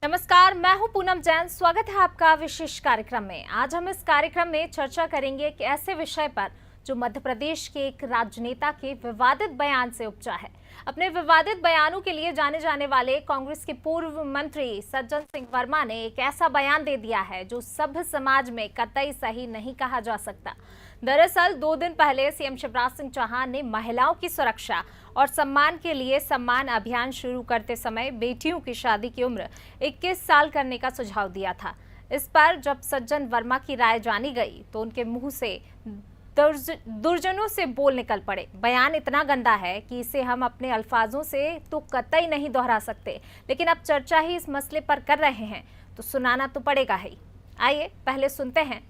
नमस्कार, मैं हूं पूनम जैन। स्वागत है आपका विशेष कार्यक्रम में। आज हम इस कार्यक्रम में चर्चा करेंगे कि ऐसे विषय पर जो मध्य प्रदेश के एक राजनेता के विवादित बयान से उपजा है। अपने विवादित बयानों के लिए जाने जाने वाले कांग्रेस के पूर्व मंत्री सज्जन सिंह वर्मा ने एक ऐसा बयान दे दिया है जो सभ्य समाज में कतई सही नहीं कहा जा सकता। दरअसल 2 दिन पहले सीएम शिवराज सिंह चौहान ने महिलाओं की सुरक्षा और सम्मान के लिए सम्मान अभियान शुरू करते समय बेटियों की शादी की उम्र 21 साल करने का सुझाव दिया था। इस पर जब सज्जन वर्मा की राय जानी गई तो उनके मुंह से दुर्जनों से बोल निकल पड़े। बयान इतना गंदा है कि इसे हम अपने अल्फाजों से तो कतई नहीं दोहरा सकते, लेकिन अब चर्चा ही इस मसले पर कर रहे हैं तो सुनाना तो पड़ेगा ही। आइए पहले सुनते हैं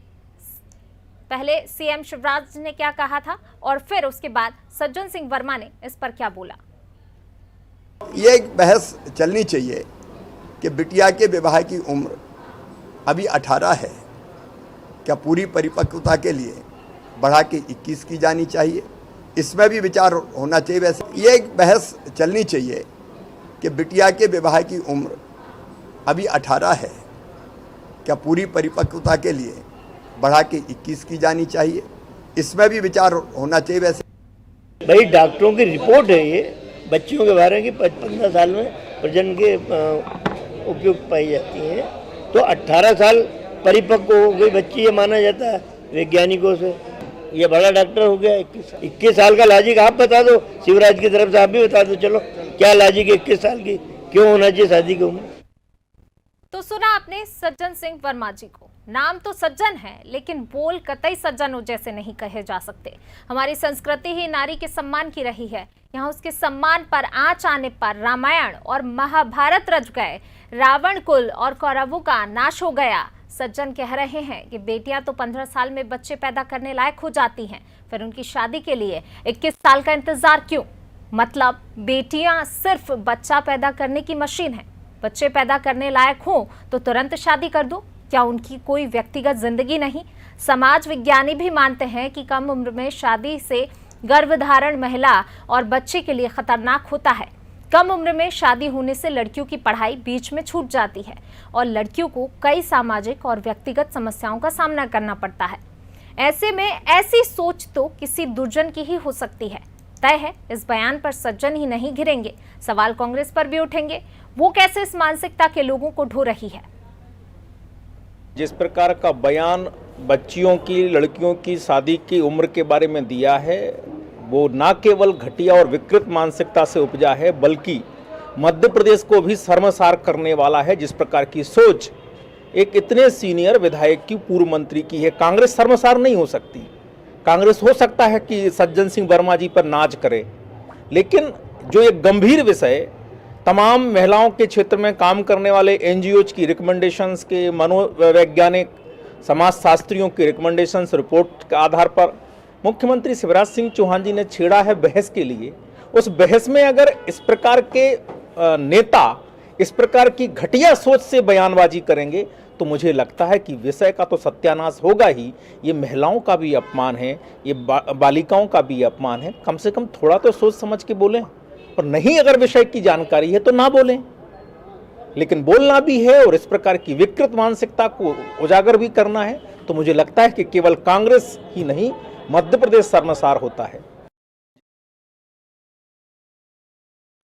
पहले सीएम शिवराज ने क्या कहा था और फिर उसके बाद सज्जन सिंह वर्मा ने इस पर क्या बोला। ये एक बहस चलनी चाहिए कि बिटिया के विवाह की उम्र अभी 18 है, क्या पूरी परिपक्वता के लिए बढ़ा के 21 की जानी चाहिए? इसमें भी विचार होना चाहिए। वैसे ये एक बहस चलनी चाहिए कि बिटिया के विवाह की उम्र अभी 18 है, क्या पूरी परिपक्वता के लिए बढ़ा के 21 की जानी चाहिए? इसमें भी विचार होना चाहिए। वैसे भाई डॉक्टरों की रिपोर्ट है ये, बच्चियों के बारे की 15 साल में प्रजनन के उपयुक्त पाई जाती हैं, तो 18 साल परिपक्व हो गई बच्ची ये माना जाता है वैज्ञानिकों से। ये बड़ा डॉक्टर हो गया। 21 साल का लॉजिक आप बता दो, शिवराज की तरफ से आप भी बता दो। चलो क्या लॉजिक 21 साल की क्यों होना चाहिए शादी की उम्र? तो सुना आपने सज्जन सिंह वर्मा जी को। नाम तो सज्जन है लेकिन बोल कतई सज्जनों जैसे नहीं कहे जा सकते। हमारी संस्कृति ही नारी के सम्मान की रही है। यहाँ उसके सम्मान पर आंच आने पर रामायण और महाभारत रच गए, रावण कुल और कौरवों का नाश हो गया। सज्जन कह रहे हैं कि बेटियां तो 15 साल में बच्चे पैदा करने लायक हो जाती हैं, फिर उनकी शादी के लिए 21 साल का इंतजार क्यों? मतलब बेटियां सिर्फ बच्चा पैदा करने की मशीन है। बच्चे पैदा करने लायक हो तो तुरंत शादी कर दो। क्या उनकी कोई व्यक्तिगत जिंदगी नहीं? समाज विज्ञानी भी मानते हैं कि कम उम्र में शादी से गर्भधारण महिला और बच्चे के लिए खतरनाक होता है। कम उम्र में शादी होने से लड़कियों की पढ़ाई बीच में छूट जाती है और लड़कियों को कई सामाजिक और व्यक्तिगत समस्याओं का सामना करना पड़ता है। ऐसे में ऐसी सोच तो किसी दुर्जन की ही हो सकती है। तय है इस बयान पर सज्जन ही नहीं घिरेंगे, सवाल कांग्रेस पर भी उठेंगे। वो कैसे इस मानसिकता के लोगों को ढो रही है? जिस प्रकार का बयान बच्चियों की, लड़कियों की शादी की उम्र के बारे में दिया है, वो न केवल घटिया और विकृत मानसिकता से उपजा है बल्कि मध्य प्रदेश को भी शर्मसार करने वाला है। जिस प्रकार की सोच एक इतने सीनियर विधायक की, पूर्व मंत्री की है, कांग्रेस शर्मसार नहीं हो सकती। कांग्रेस हो सकता है कि सज्जन सिंह वर्मा जी पर नाज करे, लेकिन जो एक गंभीर विषय तमाम महिलाओं के क्षेत्र में काम करने वाले एनजीओज की रिकमेंडेशंस के, मनोवैज्ञानिक समाजशास्त्रियों की रिकमेंडेशंस रिपोर्ट के आधार पर मुख्यमंत्री शिवराज सिंह चौहान जी ने छेड़ा है बहस के लिए, उस बहस में अगर इस प्रकार के नेता इस प्रकार की घटिया सोच से बयानबाजी करेंगे तो मुझे लगता है कि विषय का तो सत्यानाश होगा ही। ये महिलाओं का भी अपमान है, ये बालिकाओं का भी अपमान है। कम से कम थोड़ा तो सोच समझ के बोलें, और नहीं अगर विषय की जानकारी है तो ना बोलें, लेकिन बोलना भी है और इस प्रकार की विकृत मानसिकता को उजागर भी करना है। तो मुझे लगता है कि केवल कांग्रेस ही नहीं, मध्य प्रदेश शर्मसार होता है।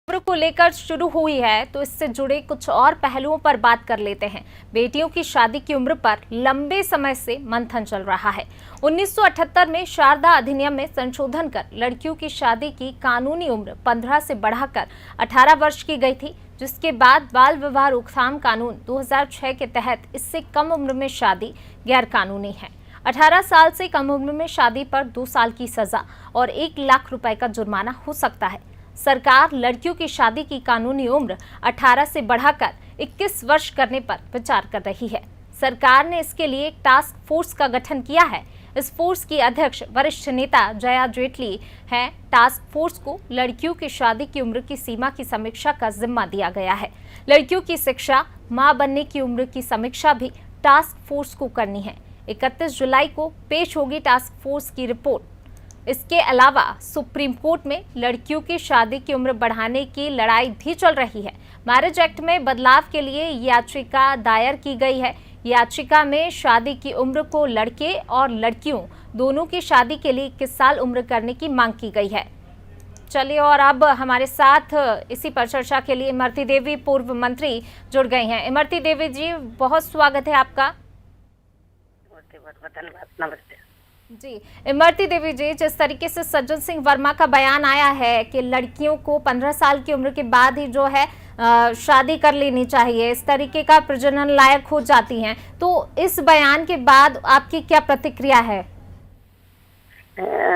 खबरों को लेकर शुरू हुई है तो इससे जुड़े कुछ और पहलुओं पर बात कर लेते हैं। बेटियों की शादी की उम्र पर लंबे समय से मंथन चल रहा है। 1978 में शारदा अधिनियम में संशोधन कर लड़कियों की शादी की कानूनी उम्र 15 से बढ़ाकर 18 वर्ष की गई थी, जिसके बाद बाल विवाह रोकथाम कानून 2006 के तहत इससे कम उम्र में शादी गैर कानूनी है। 18 साल से कम उम्र में शादी पर 2 साल की सजा और 1 लाख रुपए का जुर्माना हो सकता है। सरकार लड़कियों की शादी की कानूनी उम्र 18 से बढ़ाकर 21 वर्ष करने पर विचार कर रही है। सरकार ने इसके लिए एक टास्क फोर्स का गठन किया है। इस फोर्स की अध्यक्ष वरिष्ठ नेता जया जेटली हैं। टास्क फोर्स को लड़कियों की शादी की उम्र की सीमा की समीक्षा का जिम्मा दिया गया है। लड़कियों की शिक्षा, मां बनने की उम्र की समीक्षा भी टास्क फोर्स को करनी है। 31 जुलाई को पेश होगी टास्क फोर्स की रिपोर्ट। इसके अलावा सुप्रीम कोर्ट में लड़कियों की शादी की उम्र बढ़ाने की लड़ाई भी चल रही है। मैरिज एक्ट में बदलाव के लिए याचिका दायर की गई है। याचिका में शादी की उम्र को लड़के और लड़कियों दोनों की शादी के लिए 21 साल उम्र करने की मांग की गई है। चलिए, और अब हमारे साथ इसी पर चर्चा के लिए इमरती देवी पूर्व मंत्री जुड़ गई हैं। इमरती देवी जी, बहुत स्वागत है आपका। नमस्ते जी, इमरती देवी जी, जिस तरीके से सज्जन सिंह वर्मा का बयान आया है कि लड़कियों को 15 साल की उम्र के बाद ही जो है शादी कर लेनी चाहिए, इस तरीके का प्रजनन लायक हो जाती हैं, तो इस बयान के बाद आपकी क्या प्रतिक्रिया है?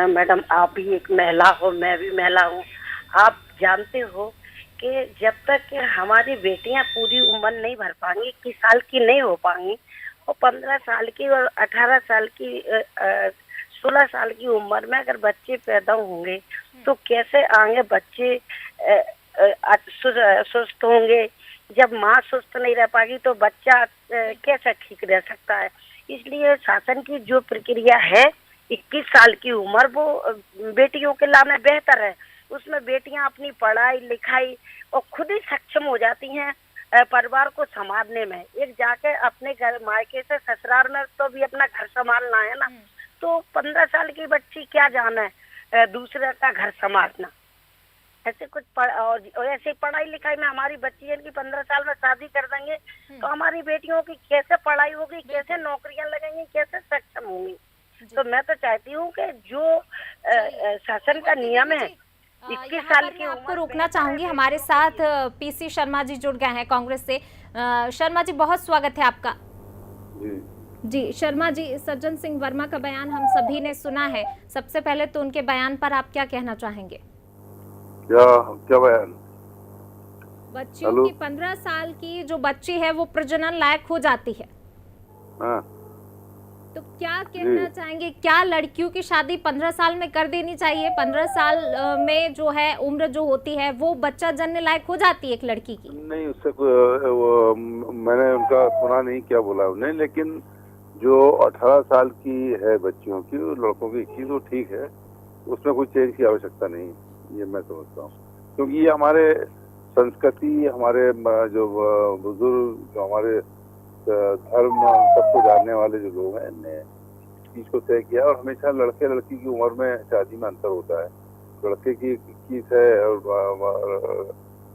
मैडम, आप भी एक महिला हो, मैं भी महिला हूँ। आप जानते हो कि जब तक हमारी बेटियां पूरी उम्र नहीं भर पाएंगी, 21 साल की नहीं हो पाएंगी, और 15 साल की और 18 साल की 16 साल की उम्र में अगर बच्चे पैदा होंगे तो कैसे आगे बच्चे सुस्त होंगे। जब माँ सुस्त नहीं रह पाएगी तो बच्चा कैसे ठीक रह सकता है। इसलिए शासन की जो प्रक्रिया है 21 साल की उम्र, वो बेटियों के लाने बेहतर है। उसमें बेटियां अपनी पढ़ाई लिखाई और खुद ही सक्षम हो जाती हैं परिवार को संभालने में। एक जाके अपने घर मायके से ससुराल में तो भी अपना घर संभालना है ना, तो 15 साल की बच्ची क्या जाना है दूसरे का घर संभालना। ऐसे कुछ और ऐसे पढ़ाई लिखाई में हमारी बच्ची की 15 साल में शादी कर देंगे तो हमारी बेटियों की कैसे पढ़ाई होगी, कैसे नौकरियां लगेंगी, कैसे सक्षम होंगी। तो मैं तो चाहती हूँ कि जो शासन का नियम है 21 साल की उम्र। आपको रोकना चाहूंगी, हमारे साथ पीसी शर्मा जी जुड़ गए हैं कांग्रेस से। शर्मा जी, बहुत स्वागत है आपका। जी शर्मा जी, सज्जन सिंह वर्मा का बयान हम सभी ने सुना है। सबसे पहले तो उनके बयान पर आप क्या कहना चाहेंगे? क्या बयान? बच्चियों की 15 साल की जो बच्ची है वो प्रजनन लायक हो जाती है। हाँ। तो क्या कहना चाहेंगे, क्या लड़कियों की शादी 15 साल में कर देनी चाहिए? 15 साल में जो है उम्र जो होती है वो बच्चा जनने लायक हो जाती है एक लड़की की? नहीं, उससे मैंने उनका सुना नहीं क्या बोला उन्हें, लेकिन जो 18 साल की है बच्चियों की, लड़कों की 21, वो ठीक है, उसमें कोई चेंज की आवश्यकता नहीं, ये मैं समझता हूँ। क्योंकि ये हमारे संस्कृति, हमारे जो बुजुर्ग, जो हमारे धर्म सबको जानने वाले जो लोग हैं, इनने चीज को तय किया। और हमेशा लड़के लड़की की उम्र में शादी में अंतर होता है। लड़के की 21 है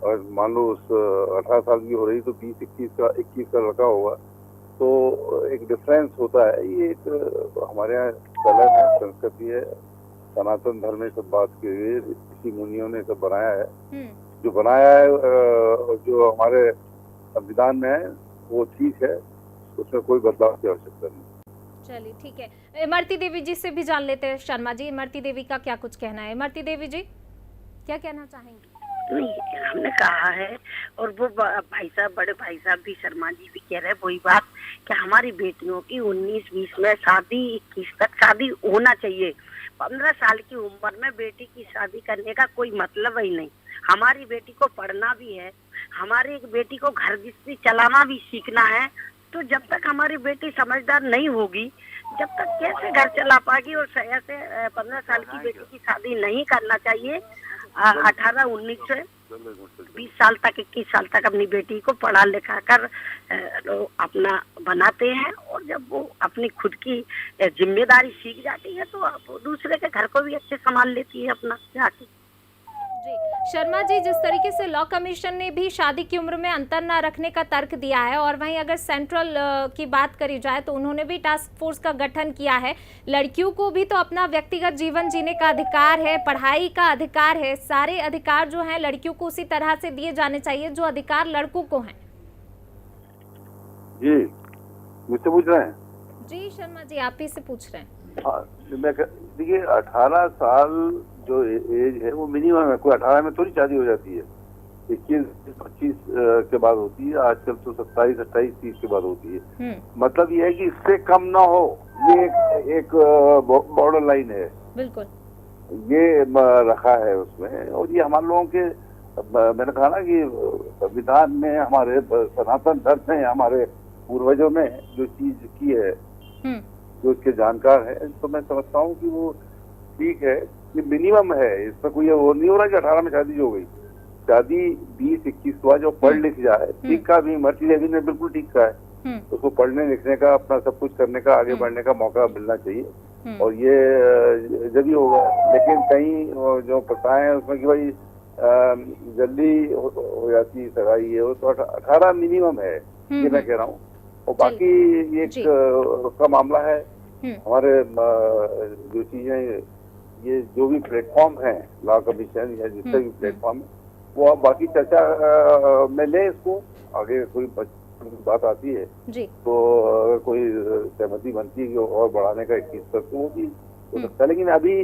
और मान लो उस 18 साल की हो रही तो 21 का लड़का होगा, तो एक डिफरेंस होता है। ये एक हमारे यहाँ कला है, संस्कृति है, सनातन धर्म में सब बात की हुई, ऋषि मुनियों ने सब बनाया है। जो बनाया है, जो हमारे संविधान में है, वो ठीक है, उसमें कोई बदलाव की आवश्यकता नहीं। चलिए, ठीक है। इमरती देवी जी से भी जान लेते हैं शर्मा जी, इमरती देवी का क्या कुछ कहना है। इमरती देवी जी, क्या कहना चाहेंगी? नहीं, हमने कहा है, और वो भाई साहब, बड़े भाई साहब भी, शर्मा जी भी कह रहे हैं वही बात कि हमारी बेटियों की 19-20 में शादी, 21 तक शादी होना चाहिए। 15 साल की उम्र में बेटी की शादी करने का कोई मतलब ही नहीं। हमारी बेटी को पढ़ना भी है, हमारी बेटी को घर गृहस्थी चलाना भी सीखना है। तो जब तक हमारी बेटी समझदार नहीं होगी, जब तक कैसे घर चला पाएगी। और ऐसे 15 साल की बेटी की शादी नहीं करना चाहिए। 18-19 से 20 साल तक, 21 साल तक अपनी बेटी को पढ़ा लिखा कर अपना बनाते हैं, और जब वो अपनी खुद की जिम्मेदारी सीख जाती है तो आप दूसरे के घर को भी अच्छे संभाल लेती है अपना जाके। जी शर्मा जी, जिस तरीके से लॉ कमीशन ने भी शादी की उम्र में अंतर न रखने का तर्क दिया है, और वहीं अगर सेंट्रल की बात करी जाए तो उन्होंने भी टास्क फोर्स का गठन किया है। लड़कियों को भी तो अपना व्यक्तिगत जीवन जीने का अधिकार है, पढ़ाई का अधिकार है, सारे अधिकार जो हैं लड़कियों को उसी तरह से दिए जाने चाहिए जो अधिकार लड़कों को हैं। जी, मुझसे पूछ रहे हैं? जी शर्मा जी, आप ही से पूछ रहे हैं। हाँ, देखिए 18 साल जो एज है वो मिनिमम है। कोई 18 में थोड़ी शादी हो जाती है, 21-25 के बाद होती है। आजकल तो 27, 28, 30 के बाद होती है। मतलब ये है कि इससे कम ना हो, ये एक बॉर्डर लाइन है, बिल्कुल ये रखा है उसमें। और ये हमारे लोगों के, मैंने कहा ना कि संविधान में, हमारे सनातन धर्म में, हमारे पूर्वजों ने जो चीज की है, जो इसके जानकार है, तो मैं समझता हूँ कि वो ठीक है, ये मिनिमम है, इसमें कोई वो नहीं हो रहा कि 18 में शादी जो हो गई। शादी 20-21 हुआ, जो पढ़ लिख जाए ठीक का भी। इमरती देवी ने बिल्कुल ठीक कहा है, उसको पढ़ने लिखने का, अपना सब कुछ करने का, आगे बढ़ने का मौका मिलना चाहिए, और ये जब ही होगा। लेकिन कहीं जो प्रथाएं हैं उसमें कि भाई जल्दी हो जाती सगाई, ये हो, तो 18 मिनिमम है, ये मैं कह रहा हूँ। और बाकी एक उसका मामला है, हमारे जो चीजें, ये जो भी प्लेटफॉर्म है, लॉ कमीशन या जिससे भी प्लेटफॉर्म है, वो आप बाकी चर्चा में ले इसको। आगे कोई बात आती है तो अगर कोई सहमति बनती है कि और बढ़ाने का 21 तक, तो वो भी हो सकता है। लेकिन अभी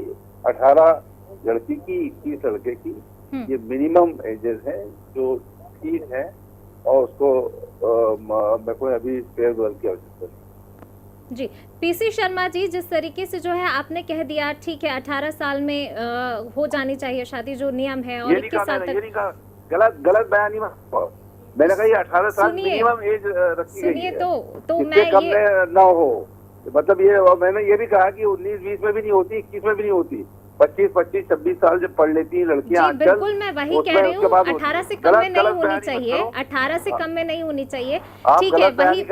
18 लड़की की, 21 लड़के की, ये मिनिमम एजेस हैं जो ठीक है, और उसको मेरे को अभी फेयर बदल की आवश्यकता है। जी, पीसी शर्मा जी, जिस तरीके से जो है आपने कह दिया ठीक है 18 साल में हो जानी चाहिए शादी, जो नियम है, और 21 साल तक। गलत बयानी मैंने कहा ये 18 साल मिनिमम एज रखी गई है। सुनिए तो मैं कम में ना हो, मतलब ये, और मैंने ये भी कहा कि 19-20 में भी नहीं होती, 21 में भी नहीं होती, 25-26 साल जब पढ़ लेती हैं लड़कियां आजकल। बिल्कुल, मैं वही कह रही हूँ, 18 से कम में नहीं होनी चाहिए, 18 से कम में नहीं होनी चाहिए। ठीक है, वही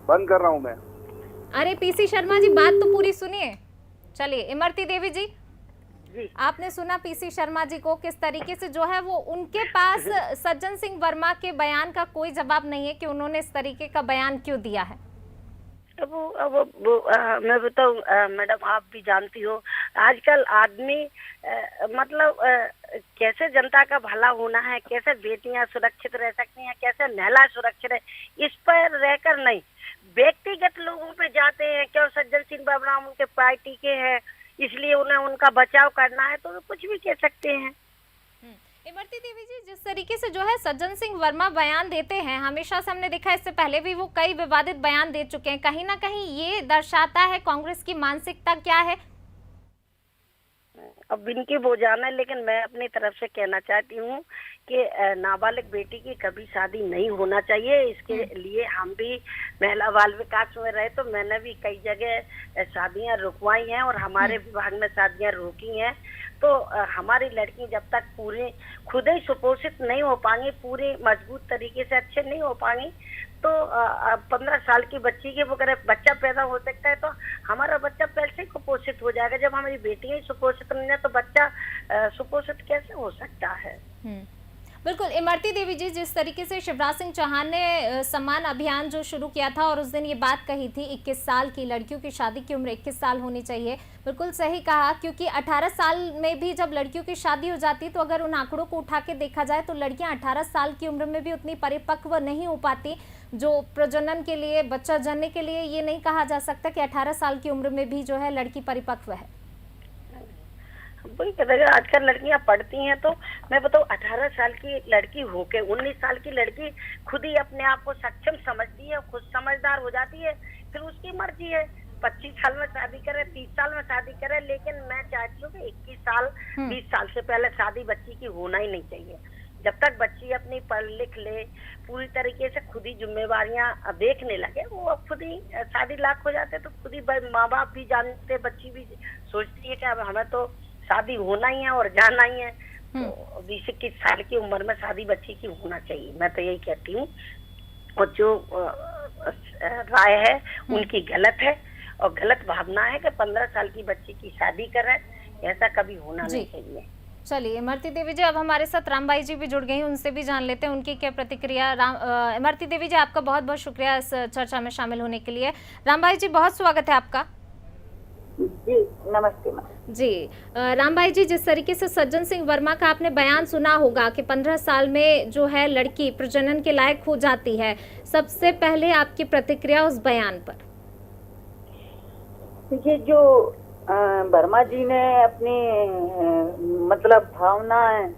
बंद कर रहा हूँ मैं। अरे पीसी शर्मा जी, बात तो पूरी सुनिए। चलिए, इमरती देवी जी, आपने सुना पीसी शर्मा जी को, किस तरीके से जो है वो उनके पास सज्जन सिंह वर्मा के बयान का कोई जवाब नहीं है कि उन्होंने इस तरीके का बयान क्यों दिया है। मैं बताऊं मैडम, आप भी जानती हो आजकल आदमी मतलब कैसे जनता का भला होना है, कैसे बेटियां सुरक्षित रह सकती हैं, कैसे महिला सुरक्षित है, इस पर रहकर नहीं व्यक्तिगत लोगों पे जाते हैं। क्यों सज्जन सिंह वर्मा उनके पार्टी के हैं, इसलिए उन्हें उनका बचाव करना है, तो कुछ भी कह सकते हैं। इमरती देवी जी, जिस तरीके से जो है सज्जन सिंह वर्मा बयान देते हैं, हमेशा से हमने देखा, इससे पहले भी वो कई विवादित बयान दे चुके हैं, कहीं ना कहीं ये दर्शाता है कांग्रेस की मानसिकता क्या है। अब इनकी वो जाना है, लेकिन मैं अपनी तरफ से कहना चाहती हूँ कि नाबालिग बेटी की कभी शादी नहीं होना चाहिए। इसके लिए हम भी महिला बाल विकास में रहे, तो मैंने भी कई जगह शादियां रुकवाई हैं और हमारे विभाग में शादियां रोकी हैं। तो हमारी लड़की जब तक पूरी खुद ही सुपोषित नहीं हो पाएंगी, पूरी मजबूत तरीके से अच्छे नहीं हो पाएंगी, तो 15 साल की बच्ची के वगैरह बच्चा पैदा हो सकता है, तो हमारा बच्चा पहले से कुपोषित हो जाएगा। जब हमारी बेटियां ही सुपोषित नहीं है तो बच्चा सुपोषित कैसे हो सकता है। बिल्कुल, इमरती देवी जी, जिस तरीके से शिवराज सिंह चौहान ने सम्मान अभियान जो शुरू किया था और उस दिन ये बात कही थी 21 साल की लड़कियों की शादी की उम्र 21 साल होनी चाहिए, बिल्कुल सही कहा, क्योंकि 18 साल में भी जब लड़कियों की शादी हो जाती तो अगर उन आंकड़ों को उठा के देखा जाए तो लड़कियां 18 साल की उम्र में भी उतनी परिपक्व नहीं हो पाती, जो प्रजनन के लिए, बच्चा जनने के लिए। ये नहीं कहा जा सकता कि 18 साल की उम्र में भी जो है लड़की परिपक्व है। वही कहते आजकल लड़कियां पढ़ती हैं, तो मैं बताऊँ 18 साल की लड़की होके 19 साल की लड़की खुद ही अपने आप को सक्षम समझती है, खुद समझदार हो जाती है, फिर उसकी मर्जी है 25 साल में शादी करे, 30 साल में शादी करे। लेकिन मैं चाहती हूँ कि 21 साल 20 साल से पहले शादी बच्ची की होना ही नहीं चाहिए। जब तक बच्ची अपनी पढ़ लिख ले, पूरी तरीके से खुद ही जिम्मेवारियां देखने लगे, वो अब खुद ही शादी लाख हो जाते, तो खुद ही माँ बाप भी जानते, बच्ची भी सोचती है कि अब हमें तो शादी होना ही है और जाना ही है। तो 20-21 साल की उम्र में शादी बच्ची की होना चाहिए, मैं तो यही कहती हूँ। और जो राय है उनकी गलत है, और गलत भावना है कि 15 साल की बच्ची की शादी करे, ऐसा कभी होना नहीं चाहिए। चलिए इमरती देवी जी, अब हमारे साथ रामबाई जी भी जुड़ गई हैं, उनसे भी जान लेते हैं उनकी क्या प्रतिक्रिया। इमरती देवी जी, आपका बहुत बहुत शुक्रिया इस चर्चा में शामिल होने के लिए। रामबाई जी, बहुत स्वागत है आपका। जी नमस्ते जी, रामबाई जी, जिस तरीके से सज्जन सिंह वर्मा का आपने बयान सुना होगा कि 15 साल में जो है लड़की प्रजनन के लायक हो जाती है, सबसे पहले आपकी प्रतिक्रिया उस बयान पर। देखिए, जो वर्मा जी ने अपनी मतलब भावनाएं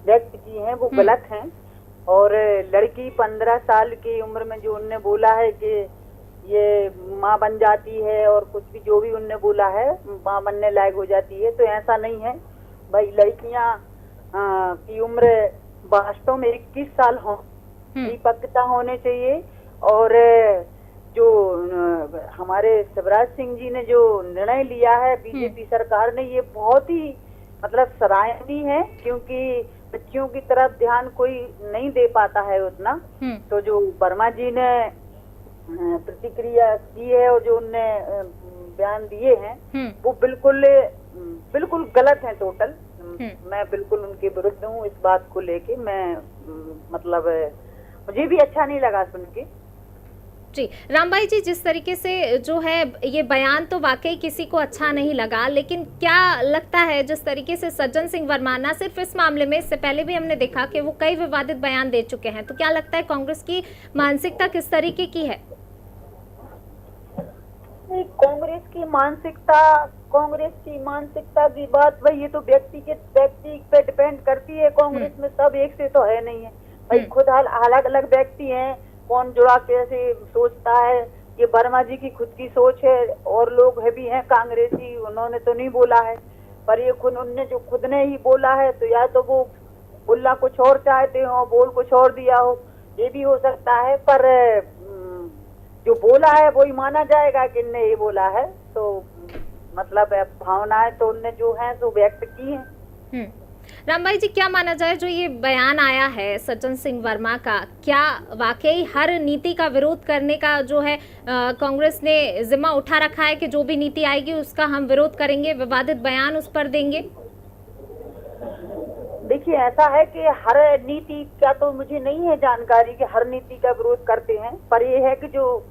व्यक्त की हैं वो गलत हैं। और लड़की 15 साल की उम्र में जो उनने बोला है कि ये माँ बन जाती है और कुछ भी जो भी उनने बोला है माँ बनने लायक हो जाती है, तो ऐसा नहीं है भाई। लड़कियां की उम्र वास्तव में 21 साल हो, परिपक्वता होने चाहिए। और जो हमारे शिवराज सिंह जी ने जो निर्णय लिया है बीजेपी सरकार ने, ये बहुत ही मतलब सराहनीय है, क्योंकि बच्चियों की तरफ ध्यान कोई नहीं दे पाता है उतना। तो जो वर्मा जी ने प्रतिक्रिया की है और जो उनने बयान दिए हैं वो बिल्कुल गलत है टोटल। मैं बिल्कुल उनके विरुद्ध हूँ इस बात को लेके। मैं मतलब मुझे भी अच्छा नहीं लगा सुन के। जी रामबाई जी, जिस तरीके से जो है ये बयान तो वाकई किसी को अच्छा नहीं लगा, लेकिन क्या लगता है जिस तरीके से सज्जन सिंह वर्मा ना सिर्फ इस मामले में, इससे पहले भी हमने देखा कि वो कई विवादित बयान दे चुके हैं, तो क्या लगता है कांग्रेस की मानसिकता किस तरीके की है? कांग्रेस की मानसिकता की बात भाई ये तो व्यक्ति पे डिपेंड करती है। कांग्रेस में सब एक से तो है नहीं है भाई, खुद अलग अलग व्यक्ति हैं। कौन जुड़ा कैसे सोचता है, ये वर्मा जी की खुद की सोच है। और लोग है भी हैं कांग्रेसी, उन्होंने तो नहीं बोला है, पर ये उनने जो खुद ने ही बोला है, तो या तो वो बोलना कुछ और चाहते हो, बोल कुछ और दिया हो, ये भी हो सकता है। पर जो बोला है वही माना जाएगा कि इनने ये बोला है। तो मतलब भावनाएं तो उनने जो है तो व्यक्त की हैं। रामबाई जी, क्या माना जाए जो ये बयान आया है सज्जन सिंह वर्मा का, क्या वाकई हर नीति का विरोध करने का जो है कांग्रेस ने जिम्मा उठा रखा है कि जो भी नीति आएगी उसका हम विरोध करेंगे, विवादित बयान उस पर देंगे? देखिए ऐसा है कि हर नीति का तो मुझे नहीं है जानकारी कि हर नीति का विरोध करते हैं, पर ये है कि जो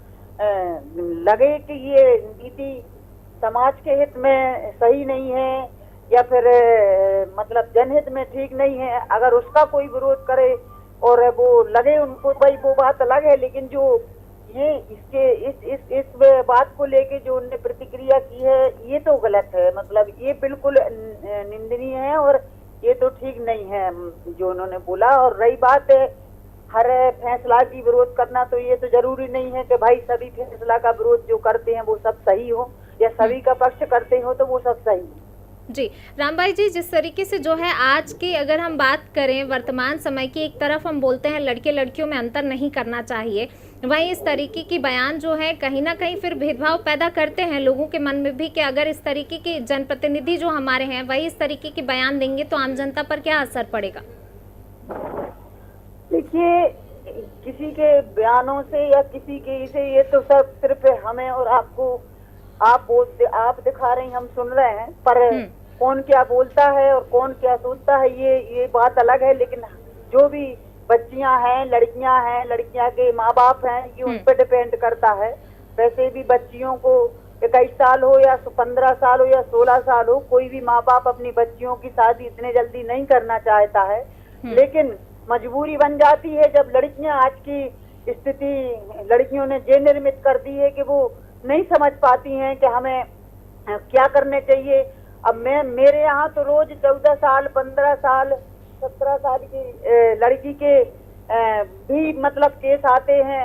लगे कि ये नीति समाज के हित में सही नहीं है या फिर मतलब जनहित में ठीक नहीं है, अगर उसका कोई विरोध करे और वो लगे उनको, भाई वो बात अलग है। लेकिन जो ये इस बात को लेके जो उनने प्रतिक्रिया की है, ये तो गलत है। मतलब ये बिल्कुल निंदनीय है और ये तो ठीक नहीं है जो उन्होंने बोला। और रही बात है हर फैसला की विरोध करना, तो ये तो जरूरी नहीं है कि भाई सभी फैसला का विरोध जो करते हैं वो सब सही हो, या सभी का पक्ष करते हो तो वो सब सही हो। जी रामबाई जी, जिस तरीके से जो है आज की अगर हम बात करें वर्तमान समय की, एक तरफ हम बोलते हैं लड़के लड़कियों में अंतर नहीं करना चाहिए, वहीं इस तरीके की बयान जो है कहीं ना कहीं फिर भेदभाव पैदा करते हैं लोगों के मन में भी कि अगर इस तरीके के जनप्रतिनिधि जो हमारे हैं वही इस तरीके के बयान देंगे तो आम जनता पर क्या असर पड़ेगा? देखिए किसी के बयानों से या किसी के से ये तो सब सिर्फ हमें और आपको आप दिखा रहे हैं, हम सुन रहे हैं, पर कौन क्या बोलता है और कौन क्या सोचता है ये बात अलग है। लेकिन जो भी बच्चियां हैं, लड़कियां के माँ बाप हैं, ये उन पर डिपेंड करता है। वैसे भी बच्चियों को 21 साल हो या 15 साल हो या 16 साल हो, कोई भी माँ बाप अपनी बच्चियों की शादी इतने जल्दी नहीं करना चाहता है। लेकिन मजबूरी बन जाती है जब लड़कियां, आज की स्थिति लड़कियों ने ये निर्मित कर दी है कि वो नहीं समझ पाती हैं कि हमें क्या करने चाहिए। अब मेरे यहाँ तो रोज 14 साल 15 साल 17 साल की लड़की के भी मतलब केस आते हैं,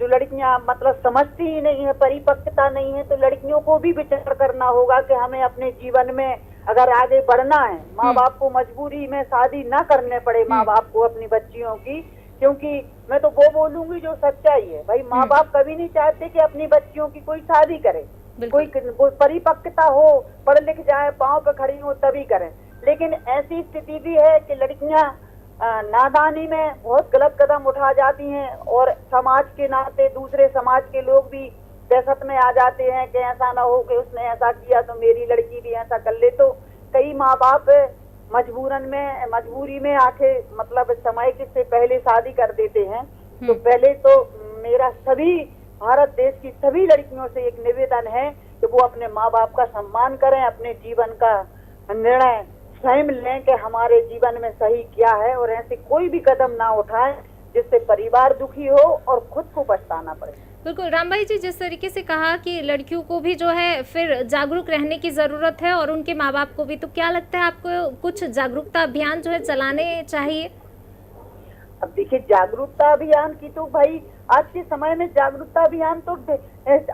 जो लड़कियां मतलब समझती ही नहीं है, परिपक्वता नहीं है। तो लड़कियों को भी विचार करना होगा कि हमें अपने जीवन में अगर आगे बढ़ना है, माँ बाप को मजबूरी में शादी ना करने पड़े माँ बाप को अपनी बच्चियों की। क्योंकि मैं तो वो बोलूंगी जो सच्चाई है, भाई माँ बाप कभी नहीं चाहते कि अपनी बच्चियों की कोई शादी करे, कोई परिपक्वता हो, पढ़ लिख जाए, पाँव पे खड़ी हो तभी करें। लेकिन ऐसी स्थिति भी है कि लड़कियां नादानी में बहुत गलत कदम उठा जाती हैं और समाज के नाते दूसरे समाज के लोग भी दहशत में आ जाते हैं कि ऐसा ना हो कि उसने ऐसा किया तो मेरी लड़की भी ऐसा कर ले। तो कई माँ बाप मजबूरी में आके मतलब समय से पहले शादी कर देते हैं। तो पहले तो मेरा सभी भारत देश की सभी लड़कियों से एक निवेदन है कि वो अपने माँ बाप का सम्मान करें, अपने जीवन का निर्णय स्वयं लें कि हमारे जीवन में सही क्या है, और ऐसे कोई भी कदम ना उठाएं जिससे परिवार दुखी हो और खुद को पछताना पड़े। बिल्कुल रामबाई जी, जिस तरीके से कहा कि लड़कियों को भी जो है फिर जागरूक रहने की ज़रूरत है और उनके माँ बाप को भी, तो क्या लगता है आपको कुछ जागरूकता अभियान जो है चलाने चाहिए? अब देखिए जागरूकता अभियान की तो भाई आज के समय में जागरूकता अभियान तो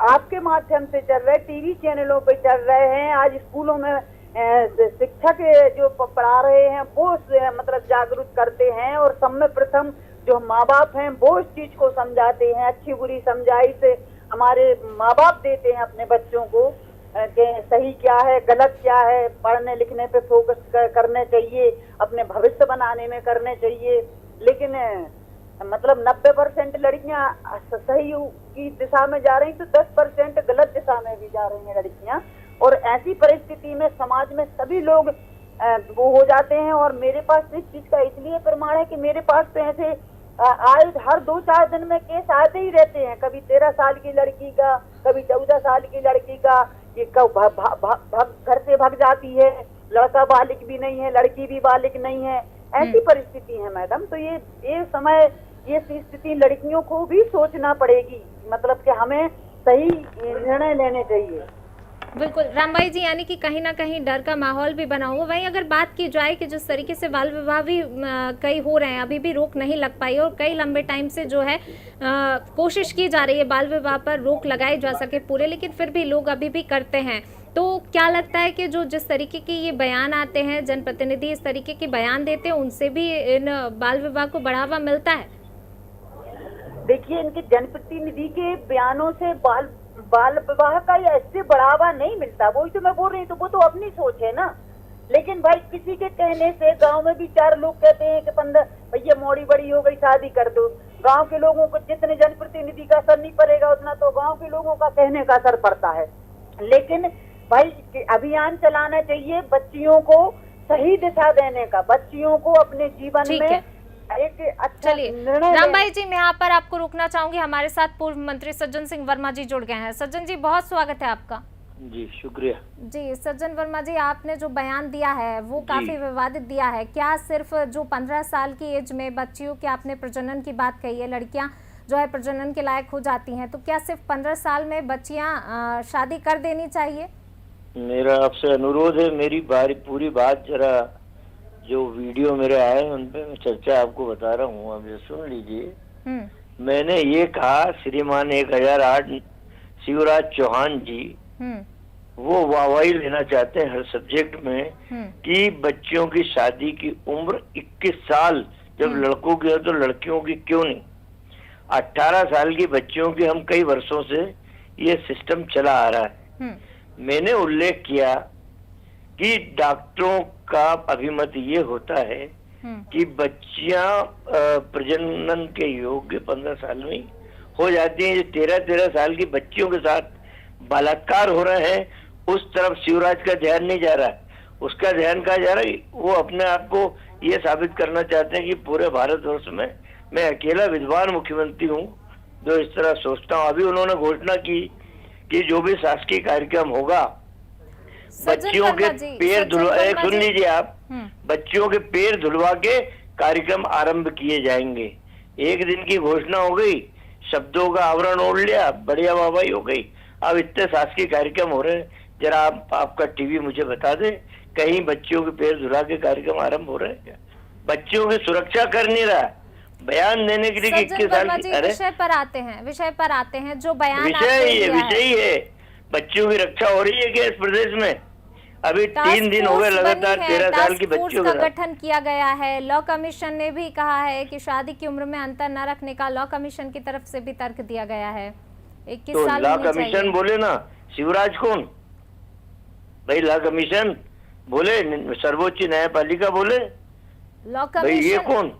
आपके माध्यम से चल रहे, टीवी चैनलों पे चल रहे हैं। आज स्कूलों में शिक्षक जो पढ़ा रहे हैं वो मतलब जागरूक करते हैं, और सब में प्रथम जो माँ बाप हैं वो इस चीज को समझाते हैं, अच्छी बुरी समझाई से हमारे माँ बाप देते हैं अपने बच्चों को कि सही क्या है गलत क्या है, पढ़ने लिखने पे फोकस करने चाहिए, अपने भविष्य बनाने में करने चाहिए। लेकिन मतलब 90% लड़कियां सही की दिशा में जा रही तो 10% गलत दिशा में भी जा रही हैं लड़कियां। और ऐसी परिस्थिति में समाज में सभी लोग वो हो जाते हैं। और मेरे पास इस चीज का इसलिए प्रमाण है कि मेरे पास तो ऐसे आए हर 2-4 दिन में केस आते ही रहते हैं। कभी 13 साल की लड़की का, कभी 14 साल की लड़की का, ये घर से भाग जाती है, लड़का बालिग भी नहीं है, लड़की भी बालिग नहीं है, ऐसी परिस्थिति है मैडम। तो ये समय, ये स्थिति लड़कियों को भी सोचना पड़ेगी, मतलब कि हमें सही निर्णय लेने चाहिए। बिल्कुल राम भाई जी, यानी कि कहीं ना कहीं डर का माहौल भी बना हुआ। वहीं अगर बात की जाए कि जिस तरीके से बाल विवाह भी कई हो रहे हैं, अभी भी रोक नहीं लग पाई और कई लंबे टाइम से जो है कोशिश की जा रही है बाल विवाह पर रोक लगाई जा सके पूरे, लेकिन फिर भी लोग अभी भी करते हैं। तो क्या लगता है कि जो जिस तरीके के ये बयान आते हैं, जनप्रतिनिधि इस तरीके के बयान देते हैं, उनसे भी इन बाल विवाह को बढ़ावा मिलता है? देखिए, इनके जनप्रतिनिधि के बयानों से बाल विवाह का ऐसे बढ़ावा नहीं मिलता। वही तो मैं बोल रही हूँ, तो वो तो अपनी सोच है ना। लेकिन भाई किसी के कहने से गांव में भी 4 लोग कहते हैं कि 15 भैया मोड़ी बड़ी हो गई, शादी कर दो। गांव के लोगों को जितने जनप्रतिनिधि का असर नहीं पड़ेगा उतना तो गांव के लोगों का कहने का असर पड़ता है। लेकिन भाई अभियान चलाना चाहिए बच्चियों को सही दिशा देने का, बच्चियों को अपने जीवन में एक अच्छा निर्णय। राम भाई जी, मैं यहाँ पर आपको रोकना चाहूंगी। हमारे साथ पूर्व मंत्री सज्जन सिंह वर्मा जी जुड़ गए हैं। सज्जन जी, बहुत स्वागत है आपका। जी शुक्रिया। जी सज्जन वर्मा जी, आपने जो बयान दिया है वो काफी विवादित दिया है। क्या सिर्फ जो 15 साल की एज में बच्चियों के आपने प्रजनन की बात कही है, लड़कियां जो है प्रजनन के लायक हो जाती हैं, तो क्या सिर्फ 15 साल में बच्चियां शादी कर देनी चाहिए? मेरा आपसे अनुरोध है, मेरी पूरी बात जरा जो वीडियो मेरे आए उन पे मैं चर्चा आपको बता रहा हूँ, अब ये सुन लीजिए। मैंने ये कहा, श्रीमान 1008 शिवराज चौहान जी वो वाहवाही लेना चाहते हैं हर सब्जेक्ट में कि बच्चियों की शादी की उम्र 21 साल जब लड़कों की है तो लड़कियों की क्यों नहीं? 18 साल की बच्चियों की हम कई वर्षों से ये सिस्टम चला आ रहा है। मैंने उल्लेख किया कि डॉक्टरों का अभिमत ये होता है कि बच्चियां प्रजनन के योग्य 15 साल में हो जाती हैं। जो 13-13 साल की बच्चियों के साथ बलात्कार हो रहे हैं उस तरफ शिवराज का ध्यान नहीं जा रहा है। उसका ध्यान कहा जा रहा है, वो अपने आप को ये साबित करना चाहते हैं कि पूरे भारतवर्ष में मैं अकेला विद्वान मुख्यमंत्री हूँ जो इस तरह सोचता हूँ। अभी उन्होंने घोषणा की कि जो भी शासकीय कार्यक्रम होगा बच्चियों के पैर धुलवा, सुन लीजिए आप, बच्चियों के पैर धुलवा के कार्यक्रम आरंभ किए जाएंगे। एक दिन की घोषणा हो गई, शब्दों का आवरण ओढ़ लिया, बढ़िया वाहवाही हो गई। अब इतने शासकीय कार्यक्रम हो रहे हैं, जरा आपका टीवी मुझे बता दे कहीं बच्चियों के पैर धुला के कार्यक्रम आरंभ हो रहे हैं क्या? बच्चियों की सुरक्षा कर नहीं रहा, बयान देने के लिए 21 साल की। अरे विषय पर आते हैं जो बयान विषय ही है, बच्चियों की रक्षा हो रही है क्या इस प्रदेश में? अभी 3 दिन हो गए लगातार 13 साल की बच्चियों का गठन किया गया है। लॉ कमीशन ने भी कहा है कि शादी की उम्र में अंतर न रखने का लॉ कमीशन की तरफ से भी तर्क दिया गया है। 21 तो साल लॉ कमीशन बोले ना, शिवराज कौन भाई? लॉ कमीशन बोले, सर्वोच्च न्यायपालिका बोले, लॉ भाई ये कमीशन कौन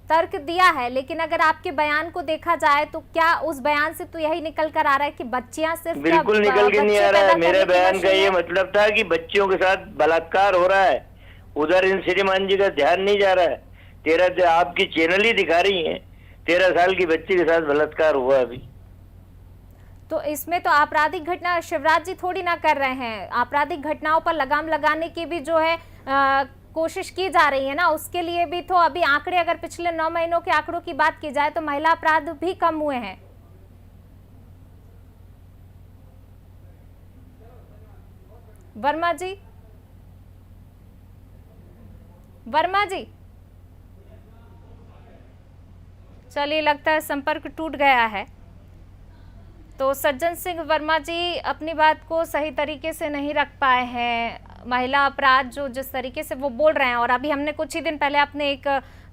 तर्क दिया है। लेकिन अगर आपके बयान को देखा जाए तो क्या उस बयान से तो यही निकल कर आ रहा है कि बच्चियां सिर्फ बिल्कुल निकल के नहीं आ रहा है। मेरे बयान का ये मतलब था कि बच्चियों के साथ बलात्कार हो रहा है, उधर इन श्रीमान जी का ध्यान नहीं जा रहा है। 13 आपकी चैनल ही दिखा रही है 13 साल की बच्ची के साथ बलात्कार हुआ अभी। तो इसमें तो आपराधिक घटना शिवराज जी थोड़ी ना कर रहे हैं। आपराधिक घटनाओं पर लगाम लगाने की भी जो है कोशिश की जा रही है ना, उसके लिए भी तो अभी आंकड़े, अगर पिछले 9 महीनों के आंकड़ों की बात की जाए तो महिला अपराध भी कम हुए हैं। वर्मा जी चलिए, लगता है संपर्क टूट गया है। तो सज्जन सिंह वर्मा जी अपनी बात को सही तरीके से नहीं रख पाए हैं। महिला अपराध जो जिस तरीके से वो बोल रहे हैं, और अभी हमने कुछ ही दिन पहले अपने एक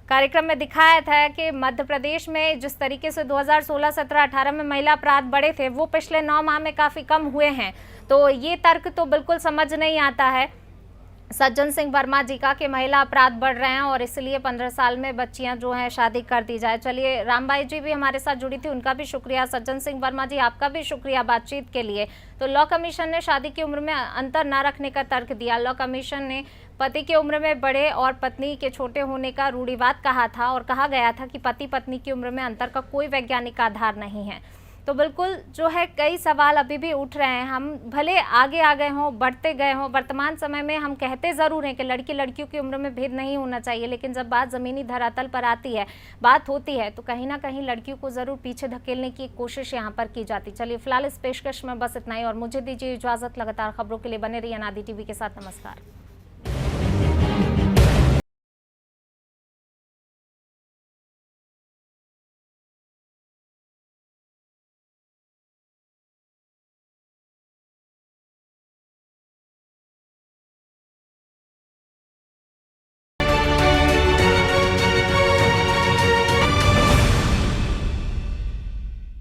कार्यक्रम में दिखाया था कि मध्य प्रदेश में जिस तरीके से 2016, 17, 18 में महिला अपराध बढ़े थे वो पिछले 9 माह में काफ़ी कम हुए हैं। तो ये तर्क तो बिल्कुल समझ नहीं आता है सज्जन सिंह वर्मा जी का कि महिला अपराध बढ़ रहे हैं और इसलिए 15 साल में बच्चियां जो हैं शादी कर दी जाए। चलिए, रामबाई जी भी हमारे साथ जुड़ी थी, उनका भी शुक्रिया। सज्जन सिंह वर्मा जी, आपका भी शुक्रिया बातचीत के लिए। तो लॉ कमीशन ने शादी की उम्र में अंतर न रखने का तर्क दिया। लॉ कमीशन ने पति की उम्र में बड़े और पत्नी के छोटे होने का रूढ़िवाद कहा था और कहा गया था कि पति पत्नी की उम्र में अंतर का कोई वैज्ञानिक आधार नहीं है। तो बिल्कुल जो है कई सवाल अभी भी उठ रहे हैं। हम भले आगे आ गए हों, बढ़ते गए हों, वर्तमान समय में हम कहते ज़रूर हैं कि लड़की लड़कियों की उम्र में भेद नहीं होना चाहिए, लेकिन जब बात ज़मीनी धरातल पर आती है, बात होती है, तो कहीं ना कहीं लड़कियों को ज़रूर पीछे धकेलने की कोशिश यहाँ पर की जाती। चलिए, फिलहाल इस पेशकश में बस इतना ही और मुझे दीजिए इजाज़त। लगातार खबरों के लिए बने रहिए अनादि टीवी के साथ। नमस्कार।